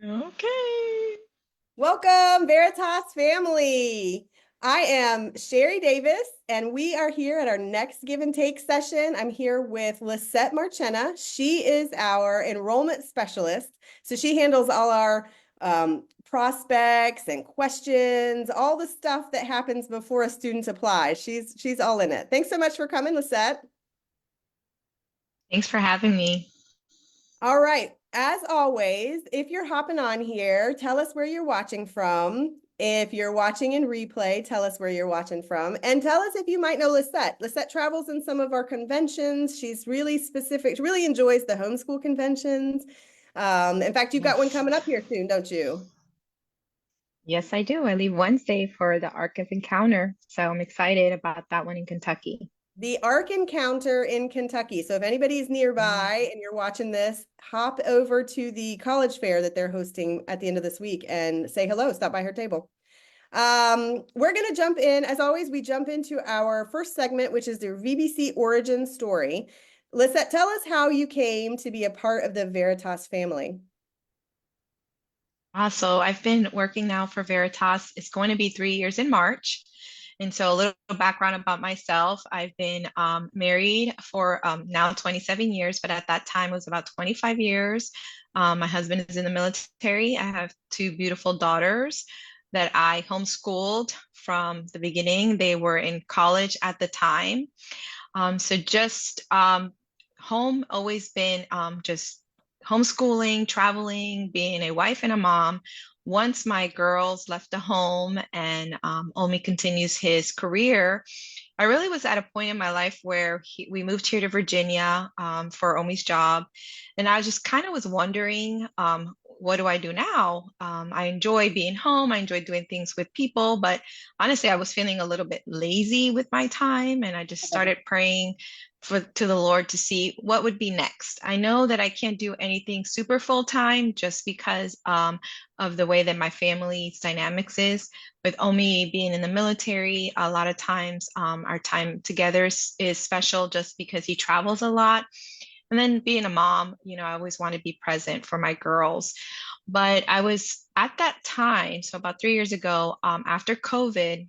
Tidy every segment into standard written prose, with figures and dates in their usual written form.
Okay. Welcome, Veritas family. I am Sherry Davis, and we are here at our next give and take session. I'm here with Lissette Marchena. She is our enrollment specialist. So she handles all our prospects and questions, all the stuff that happens before a student applies. She's all in it. Thanks so much for coming, Lissette. Thanks for having me. All right. As always, if you're hopping on here, tell us where you're watching from. If you're watching in replay, tell us where you're watching from. And tell us if you might know Lisette. Lisette travels in some of our conventions. She's really specific. She really enjoys the homeschool conventions. In fact, you've got one Yes. coming up here soon, don't you? Yes, I do. I leave Wednesday for the Arc of Encounter. So I'm excited about that one in Kentucky. The Ark Encounter in Kentucky. So if anybody's Mm. nearby and you're watching this, hop over to the college fair that they're hosting at the end of this week and say hello. Stop by her table. We're going to jump in. As always, we jump into our first segment, which is the VBC origin story. Lisette, tell us how you came to be a part of the Veritas family. So I've been working now for Veritas. It's going to be 3 years in March. And so a little background about myself. I've been married for now 27 years, but at that time it was about 25 years. My husband is in the military. I have two beautiful daughters that I homeschooled from the beginning. They were in college at the time. So just home always been just homeschooling, traveling, being a wife and a mom. Once my girls left the home and Omi continues his career, I really was at a point in my life where we moved here to Virginia for Omi's job. And I just kind of was wondering, what do I do now? I enjoy being home. I enjoy doing things with people, but honestly, I was feeling a little bit lazy with my time. And I just started praying to the Lord to see what would be next. I know that I can't do anything super full time just because of the way that my family's dynamics is with Omi being in the military, a lot of times our time together is special just because he travels a lot. And then being a mom, I always want to be present for my girls. But I was at that time, so about 3 years ago, after COVID,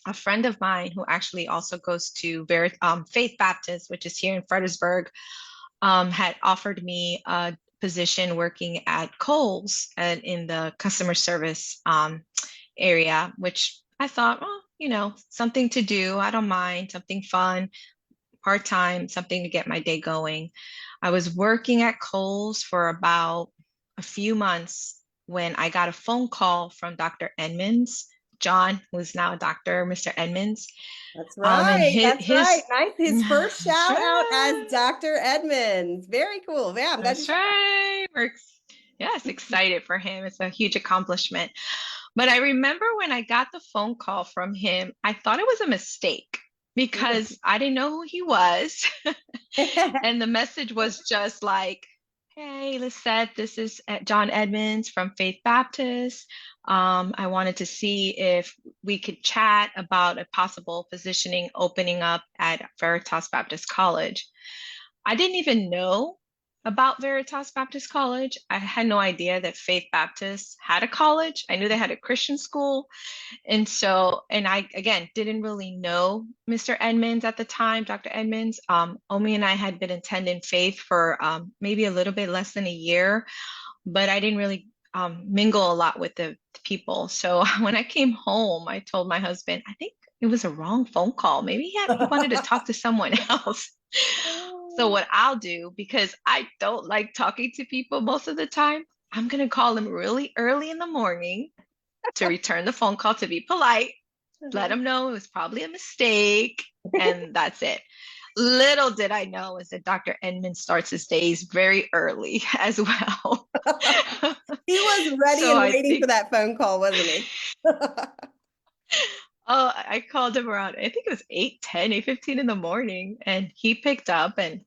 a friend of mine who actually also goes to Faith Baptist, which is here in Fredericksburg, had offered me a position working at Kohl's and in the customer service area, which I thought, well, something to do. I don't mind, something fun, part time, something to get my day going. I was working at Kohl's for about a few months when I got a phone call from Dr. Edmonds, John, who's now a doctor, Mr. Edmonds. That's And right. That's right. Nice. His first that's shout out as right. Dr. Edmonds. Very cool. Yeah, I'm glad you That's said that. right. Yes, excited for him. It's a huge accomplishment. But I remember when I got the phone call from him, I thought it was a mistake because I didn't know who he was. And the message was just like, hey, Lisette, this is John Edmonds from Faith Baptist. I wanted to see if we could chat about a possible positioning opening up at Veritas Baptist College. I didn't even know about Veritas Baptist College. I had no idea that Faith Baptist had a college. I knew they had a Christian school. And I, again, didn't really know Mr. Edmonds at the time, Dr. Edmonds. Omi and I had been attending Faith for maybe a little bit less than a year, but I didn't really mingle a lot with the people. So when I came home, I told my husband, I think it was a wrong phone call. Maybe he wanted to talk to someone else. So what I'll do, because I don't like talking to people most of the time, I'm gonna call them really early in the morning to return the phone call to be polite, let them know it was probably a mistake, and that's it. Little did I know is that Dr. Edmond starts his days very early as well. He was ready So and I waiting for think, that phone call, wasn't he? oh, I called him around, I think it was 8:10, 8:15 in the morning, and he picked up and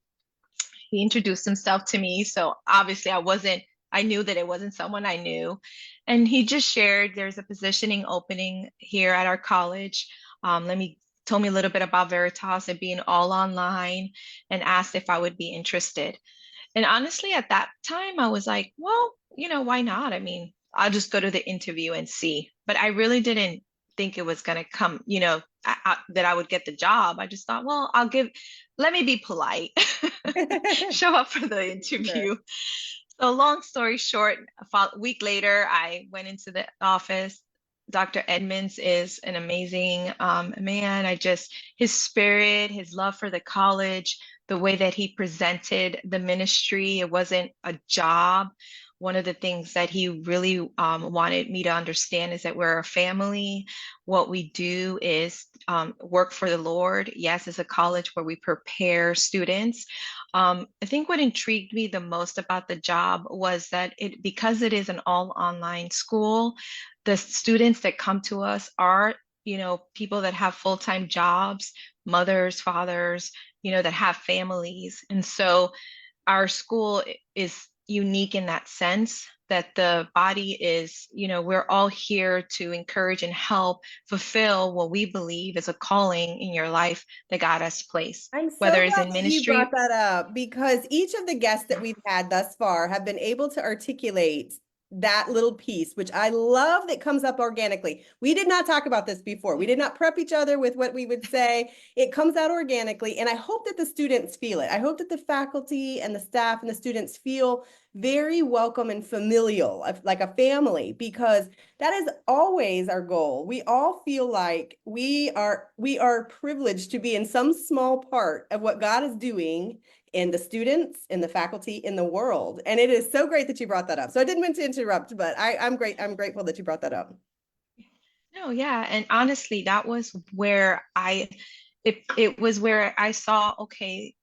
he introduced himself to me. So obviously I knew that it wasn't someone I knew. And he just shared there's a positioning opening here at our college. Told me a little bit about Veritas and being all online and asked if I would be interested. And honestly, at that time, I was like, well, why not? I mean, I'll just go to the interview and see. But I really didn't think it was going to come, that I would get the job. I just thought, well, let me be polite, show up for the Sure. interview. So long story short, a week later, I went into the office. Dr. Edmonds is an amazing man. His spirit, his love for the college, the way that he presented the ministry, it wasn't a job. One of the things that he really wanted me to understand is that we're a family. What we do is work for the Lord. Yes, it's a college where we prepare students. I think what intrigued me the most about the job was that because it is an all online school, the students that come to us are, people that have full-time jobs, mothers, fathers, that have families. And so our school is unique in that sense that the body is, we're all here to encourage and help fulfill what we believe is a calling in your life that God has placed, I'm so whether it's glad in that you brought ministry. that up because each of the guests that we've had thus far have been able to articulate that little piece, which I love that comes up organically. We did not talk about this before. We did not prep each other with what we would say. It comes out organically. And I hope that the students feel it. I hope that the faculty and the staff and the students feel very welcome and familial, like a family, because that is always our goal. We all feel like we are privileged to be in some small part of what God is doing in the students, in the faculty, in the world. And it is so great that you brought that up. So I didn't mean to interrupt, but I'm great. I'm grateful that you brought that up. No, yeah. And honestly, that was where it was where I saw, okay,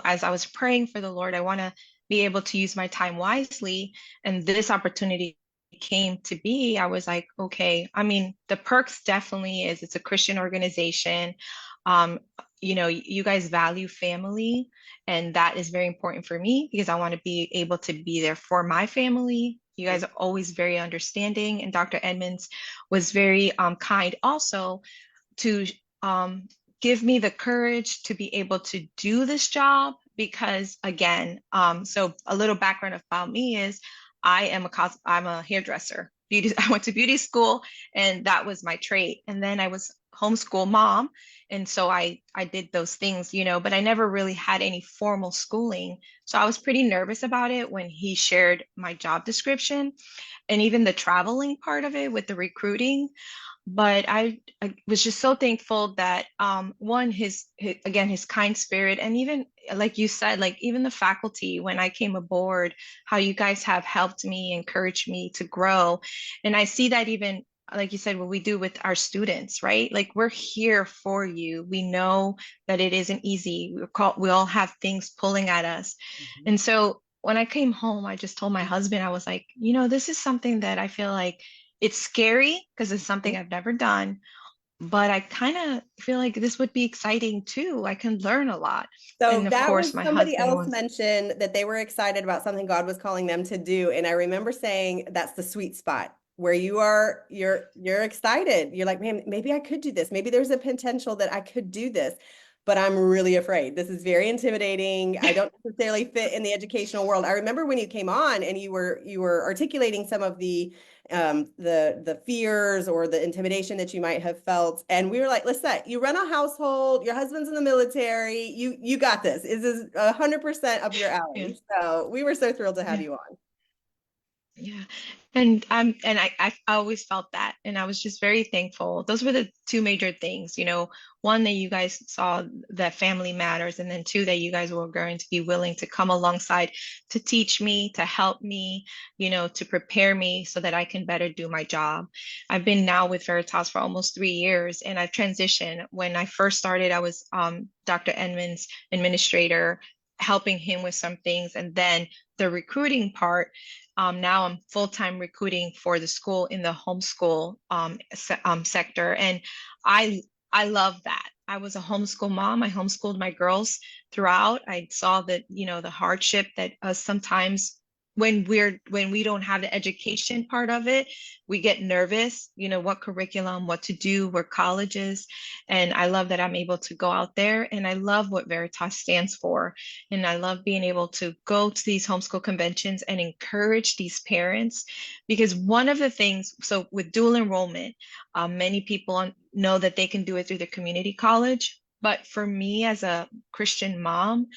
as I was praying for the Lord, I want to be able to use my time wisely. And this opportunity came to be. I was like, okay, I mean, the perks definitely is it's a Christian organization. Um, you guys value family, and that is very important for me because I want to be able to be there for my family. You guys are always very understanding, and Dr. Edmonds was very kind also to um, give me the courage to be able to do this job because again, so a little background about me is I'm a hairdresser. I went to beauty school and that was my trade. And then I was homeschool mom. And so I did those things, but I never really had any formal schooling. So I was pretty nervous about it when he shared my job description and even the traveling part of it with the recruiting. But I was just so thankful that one his again his kind spirit, and even like you said, like even the faculty when I came aboard, how you guys have helped me, encouraged me to grow. And I see that even like you said, what we do with our students, right? Like we're here for you. We know that it isn't easy. We all have things pulling at us. Mhm. And so when I came home, I just told my husband, I was like, this is something that I feel like it's scary because it's something I've never done, but I kind of feel like this would be exciting too. I can learn a lot. So And of that course, was my somebody husband else was, mentioned that they were excited about something God was calling them to do. And I remember saying that's the sweet spot where you're excited. You're like, man, maybe I could do this. Maybe there's a potential that I could do this, but I'm really afraid. This is very intimidating. I don't necessarily fit in the educational world. I remember when you came on and you were articulating some of the fears or the intimidation that you might have felt. And we were like, Lissette, you run a household, your husband's in the military, you got this. This is 100% up your yeah. alley. So we were so thrilled to have Yeah. you on. Yeah. And I always felt that. And I was just very thankful. Those were the two major things, one that you guys saw that family matters, and then two that you guys were going to be willing to come alongside to teach me, to help me, to prepare me so that I can better do my job. I've been now with Veritas for almost 3 years and I've transitioned. When I first started, I was Dr. Edmonds' administrator, helping him with some things. And then the recruiting part. Now I'm full-time recruiting for the school in the homeschool sector, and I I love that. I was a homeschool mom. I homeschooled my girls throughout. I saw that the hardship that sometimes when we don't have the education part of it, we get nervous, what curriculum, what to do, where colleges. And I love that I'm able to go out there, and I love what Veritas stands for. And I love being able to go to these homeschool conventions and encourage these parents, because one of the things, so with dual enrollment, many people know that they can do it through the community college. But for me as a Christian mom,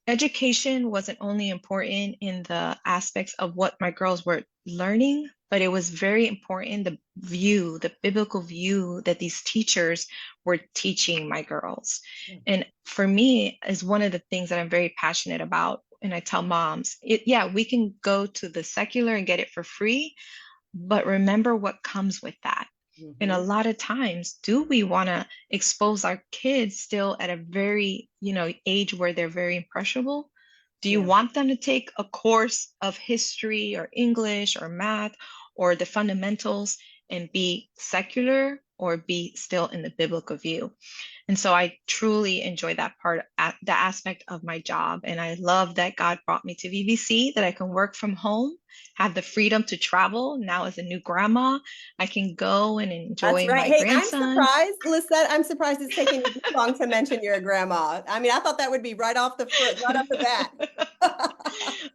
education wasn't only important in the aspects of what my girls were learning, but it was very important the biblical view that these teachers were teaching my girls. And for me, is one of the things that I'm very passionate about. And I tell moms, yeah, we can go to the secular and get it for free, but remember what comes with that. And a lot of times, do we want to expose our kids still at a very, age where they're very impressionable? Do you want them to take a course of history or English or math or the fundamentals and be secular, or be still in the biblical view? And so I truly enjoy that part, the aspect of my job. And I love that God brought me to VBC, that I can work from home, have the freedom to travel. Now, as a new grandma, I can go and That's enjoy right. my Hey, I'm grandson. surprised, Lissette. I'm surprised it's taking you this long to mention you're a grandma. I mean, I thought that would be right off the foot, right off the bat. Well,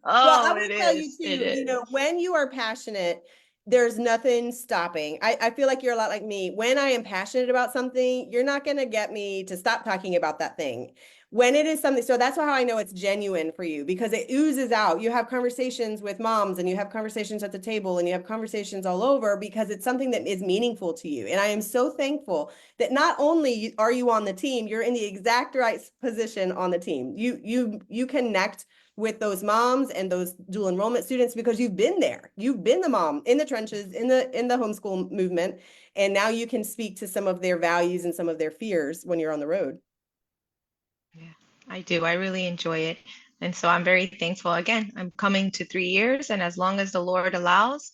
I Oh, will it tell you is. It too, is. when you are passionate, there's nothing stopping. I feel like you're a lot like me. When I am passionate about something, you're not going to get me to stop talking about that thing. When it is something, so that's how I know it's genuine for you, because it oozes out. You have conversations with moms, and you have conversations at the table, and you have conversations all over, because it's something that is meaningful to you. And I am so thankful that not only are you on the team, you're in the exact right position on the team. You connect with those moms and those dual enrollment students, because you've been there. You've been the mom in the trenches, in the homeschool movement, and now you can speak to some of their values and some of their fears when you're on the road. Yeah, I do. I really enjoy it. And so I'm very thankful. Again, I'm coming to 3 years, and as long as the Lord allows,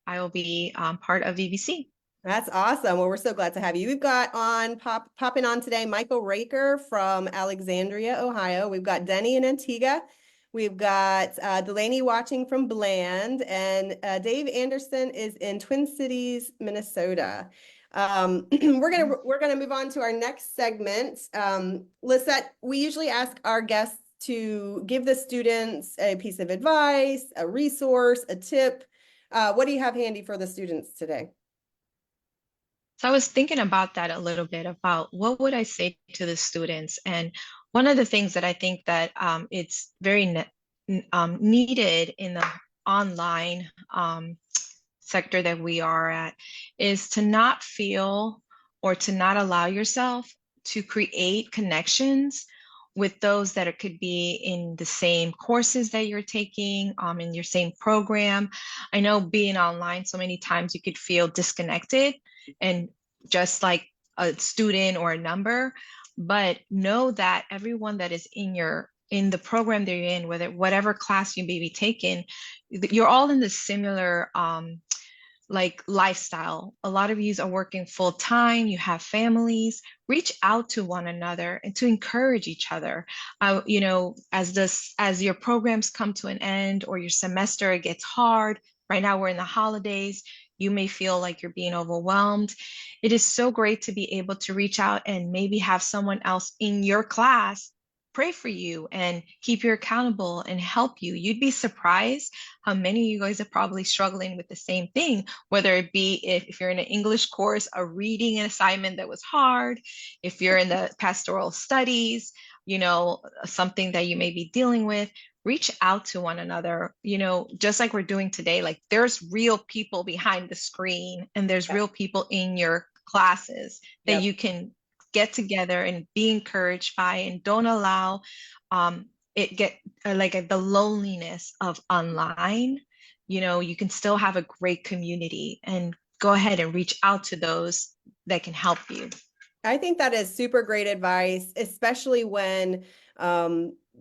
I will be part of VBC. That's awesome. Well, we're so glad to have you. We've got popping on today Michael Raker from Alexandria, Ohio. We've got Denny in Antigua. We've got Delaney watching from Bland, and Dave Anderson is in Twin Cities, Minnesota. We're gonna move on to our next segment. Lissette, we usually ask our guests to give the students a piece of advice, a resource, a tip. What do you have handy for the students today? So I was thinking about that a little bit, about what would I say to the students. And one of the things that I think that it's very needed in the online sector that we are at, is to not feel, or to not allow yourself to create connections with those that it could be in the same courses that you're taking, in your same program. I know being online, so many times you could feel disconnected and just like a student or a number, but know that everyone that is in the program that you're in, whether whatever class you may be taking, you're all in the similar like lifestyle. A lot of you are working full time, you have families. Reach out to one another and to encourage each other. As your programs come to an end, or your semester it gets hard. Right now we're in the holidays. You may feel like you're being overwhelmed. It is so great to be able to reach out and maybe have someone else in your class pray for you and keep you accountable and help you. You'd be surprised how many of you guys are probably struggling with the same thing, whether it be if you're in an English course, a reading assignment that was hard, if you're in the pastoral studies, something that you may be dealing with. Reach out to one another, just like we're doing today. Like, there's real people behind the screen, and there's real people in your classes that Yep. you can get together and be encouraged by, and don't allow it get the loneliness of online. You can still have a great community, and go ahead and reach out to those that can help you. I think that is super great advice, especially when,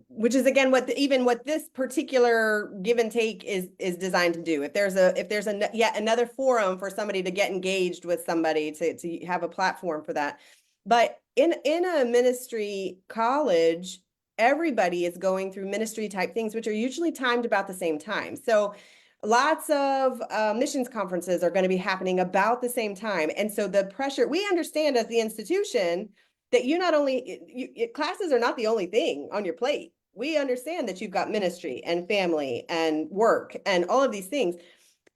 which is again even what this particular give and take is designed to do. If there's yet another forum for somebody to get engaged with somebody, to have a platform for that. But in a ministry college, everybody is going through ministry type things, which are usually timed about the same time. So lots of missions conferences are going to be happening about the same time. And so the pressure, we understand as the institution that you not only, classes are not the only thing on your plate. We understand that you've got ministry and family and work and all of these things.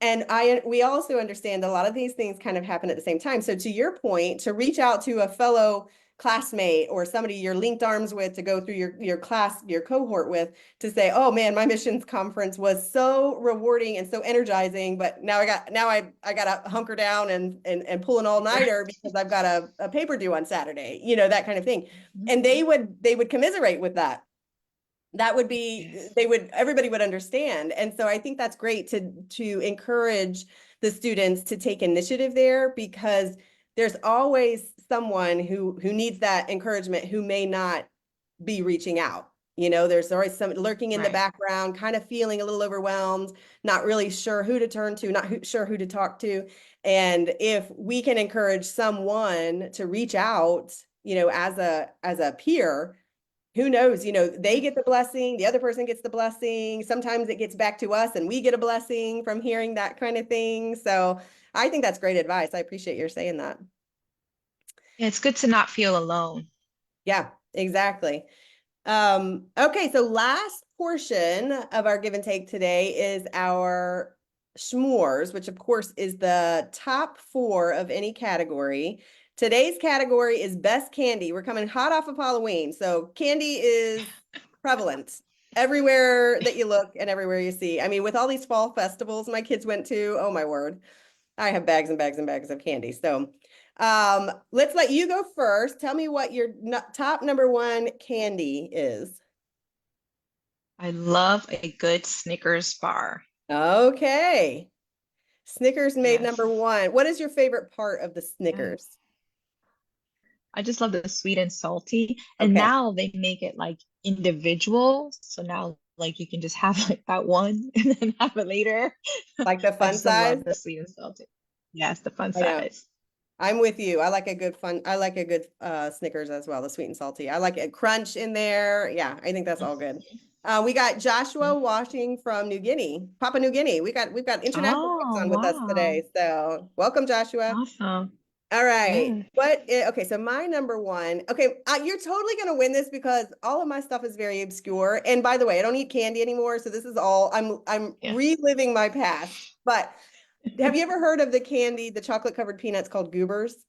And we also understand that a lot of these things kind of happen at the same time. So to your point, to reach out to a fellow classmate or somebody you're linked arms with to go through your class, your cohort with, to say, oh man, my missions conference was so rewarding and so energizing, but now I got to hunker down and pull an all-nighter because I've got a paper due on Saturday, that kind of thing. And they would commiserate with that. That would be, Yes. everybody would understand. And so I think that's great to encourage the students to take initiative there, because there's always someone who needs that encouragement who may not be reaching out. There's always some lurking in the Right. background, kind of feeling a little overwhelmed, not really sure who to turn to, not sure who to talk to. And if we can encourage someone to reach out, as a peer, who knows, they get the blessing, the other person gets the blessing. Sometimes it gets back to us and we get a blessing from hearing that kind of thing. So I think that's great advice. I appreciate your saying that. Yeah, it's good to not feel alone. Yeah, exactly. Okay, so last portion of our give and take today is our s'mores, which of course is the top 4 of any category. Today's category is best candy. We're coming hot off of Halloween, so candy is prevalent everywhere that you look and everywhere you see. I mean, with all these fall festivals my kids went to, oh my word, I have bags and bags and bags of candy. So let's let you go first. Tell me what your top number 1 candy is. I love a good Snickers bar. Okay. Snickers made Yes. number 1. What is your favorite part of the Yes. Snickers? I just love the sweet and salty. And Okay. now they make it like individual. So now like you can just have like that one and then have it later. Like the I fun still size? love the sweet and salty. Yes, the fun I know. size. I'm with you. I like a good Snickers as well, the sweet and salty. I like a crunch in there. Yeah, I think that's all good. We got Joshua Mhm. watching from New Guinea, Papua New Guinea. We've got international folks Oh, on with us wow. today. So welcome, Joshua. Awesome. All right. Yes. Okay, so my number 1. Okay, you're totally gonna win this because all of my stuff is very obscure. And by the way, I don't eat candy anymore, so this is all I'm Yeah. reliving my past. But have you ever heard of the candy, the chocolate covered peanuts called Goobers?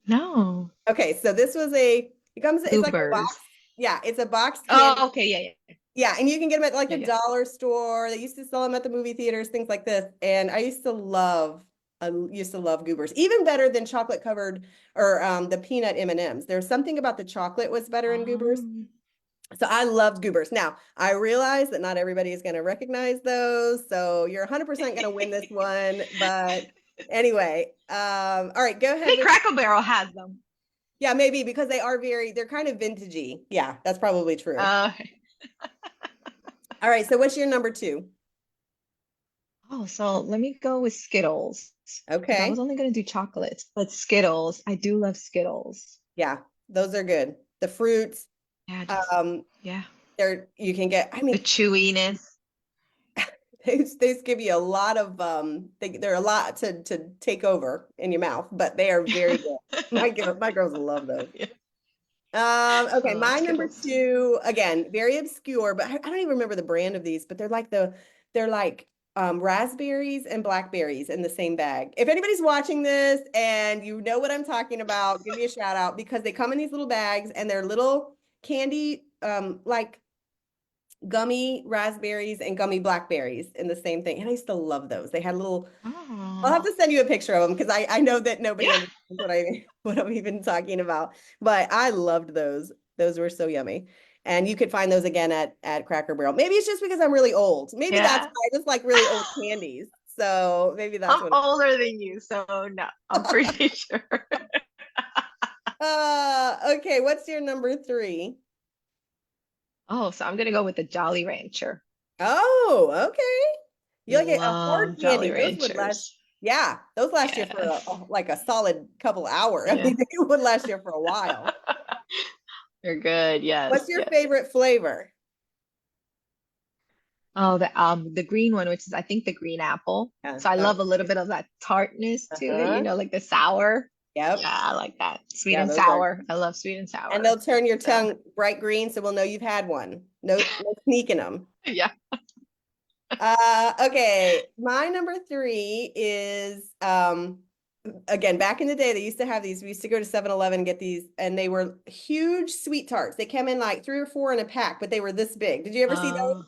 No. Okay, so it's like a box. Goobers. Yeah, it's a boxed candy. Oh, okay. Yeah, yeah. Yeah, and you can get them at like Yeah, the yeah. dollar store. They used to sell them at the movie theaters, things like this. And I used to love Goobers, even better than chocolate covered or the peanut M&Ms. There's something about the chocolate was better in Goobers. Um, So I loved Goobers. Now, I realize that not everybody is going to recognize those. So you're 100% going to win this one. But anyway, all right, go I ahead think with, Crackle Barrel has them. yeah, maybe because they're kind of vintagey. Yeah, that's probably true. Uh, All right, so what's your number 2? oh, so let me go with Skittles because I was Okay. only going to do chocolates, but Skittles, I do love Skittles. Yeah, those are good. The fruits, Yeah, just, um, yeah. you can get, I The mean, chewiness. they give you a lot of they're a lot to take over in your mouth, but they are very good. My girls love those. Yeah, I Okay, love my number Skittles too. 2, again, very obscure, but I don't even remember the brand of these, but they're like raspberries and blackberries in the same bag. If anybody's watching this and you know what I'm talking about, give me a shout out because they come in these little bags and they're little candy, like gummy raspberries and gummy blackberries in the same thing. And I still love those. They had I'll have Oh, to send you a picture of them because I know that nobody yeah. understands what I'm even talking about. But I loved those. Those were so yummy. And you could find those again at Cracker Barrel. Maybe it's just because I'm really old. Maybe that's Yeah. why I just like really old candies. So maybe that's I'm what older than you, so no, I'm pretty sure. okay, what's your number 3? Oh, so I'm gonna go with the Jolly Rancher. Oh, okay. You like a hard Love Jolly candy. Those would last, Ranchers. yeah, those last you for Yes. like a solid couple hours. I Yeah. mean, they would last you for a while. You're good. What's Yes, your yes. favorite flavor? Oh, the green one, which is I think the green apple. Yeah, So I that love one's a little good. bit of that tartness to it, Uh-huh. like the sour. Yep. Yeah, I like that. Sweet Yeah, and those are. sour. I love sweet and And sour. they'll turn your So, tongue bright green, so we'll know you've had one. No, no sneaking them. yeah. Okay, my number three is again, back in the day, they used to have these. We used to go to 7-Eleven and get these, and they were huge sweet tarts. They came in like 3 or 4 in a pack, but they were this big. Did you ever see those?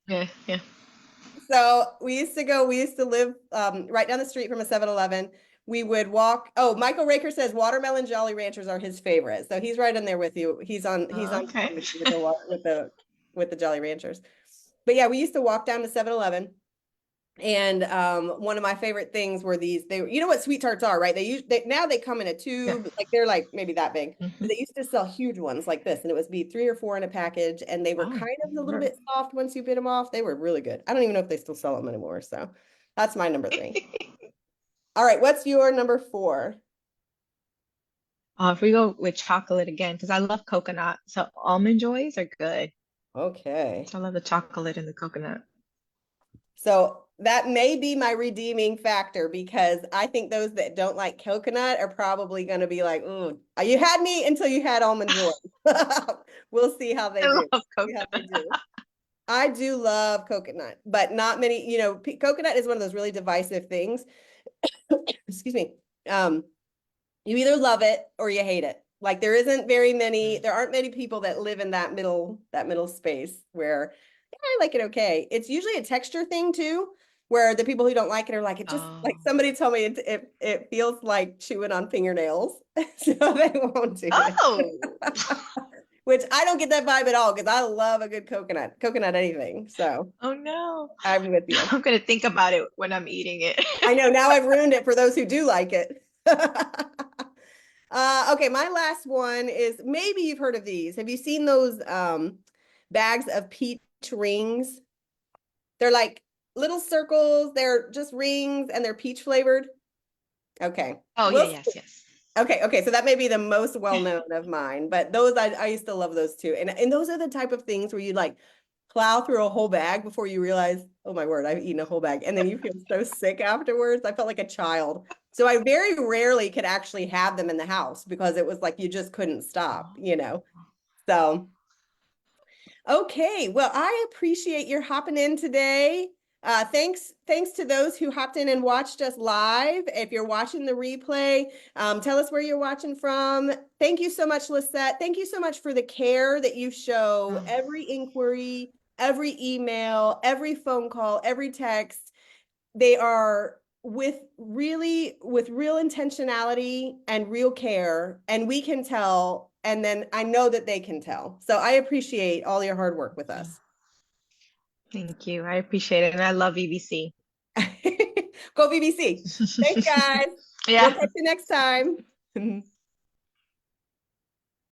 Yeah, yeah. So we used to live right down the street from a 7-Eleven. We would walk. Oh, Michael Raker says watermelon Jolly Ranchers are his favorite. So he's right in there with you. He's on Okay. with the Jolly Ranchers. But yeah, we used to walk down to 7-Eleven. And one of my favorite things were these. You know what sweet tarts are, right? Now they come in a Yeah. tube, like they're like maybe that big. But Hmm. they used to sell huge ones like this, and it was be 3 or 4 in a package, and they were Oh, kind of a little never. bit soft once you bit them off. They were really good. I don't even know if they still sell them anymore. So that's my number three. All right, what's your number four? If we go with chocolate again, because I love coconut, so almond joys are good. Okay. So I love the chocolate and the coconut. So that may be my redeeming factor because I think those that don't like coconut are probably going to be like, "Ooh, you had me until you had almond joy." We'll see how they I do. love See how they coconut. do. I do love coconut, but not many, coconut is one of those really divisive things. Excuse me. Um, you either love it or you hate it. Like there aren't many people that live in that middle space where yeah, I like it okay. It's usually a texture thing too, where the people who don't like it are like, it just like Oh. somebody told me it feels like chewing on fingernails. So they won't do it. Oh. Which I don't get that vibe at all because I love a good coconut anything. So Oh no. I'm with you. I'm gonna think about it when I'm eating it. I know now I've ruined it for those who do like it. Okay, my last one is maybe you've heard of these. Have you seen those bags of peach rings? They're like little circles. They're just rings and they're peach flavored. Okay. Oh yeah, Well, yes, yes. okay. So that may be the most well known of mine, but those I used to love those too. And those are the type of things where you like plow through a whole bag before you realize, oh my word, I've eaten a whole bag. And then you feel so sick afterwards. I felt like a child. So I very rarely could actually have them in the house because it was like you just couldn't stop. So okay, well, I appreciate your hopping in today. Thanks to those who hopped in and watched us live. If you're watching the replay, tell us where you're watching from. Thank you so much, Lissette. Thank you so much for the care that you show Oh, every inquiry, every email, every phone call, every text. They are with real intentionality and real care, and we can tell, and then I know that they can tell. So I appreciate all your hard work with oh, us. thank you. I appreciate it. And I love EBC. Go BBC. Thanks, guys. We'll Yeah. catch you next time.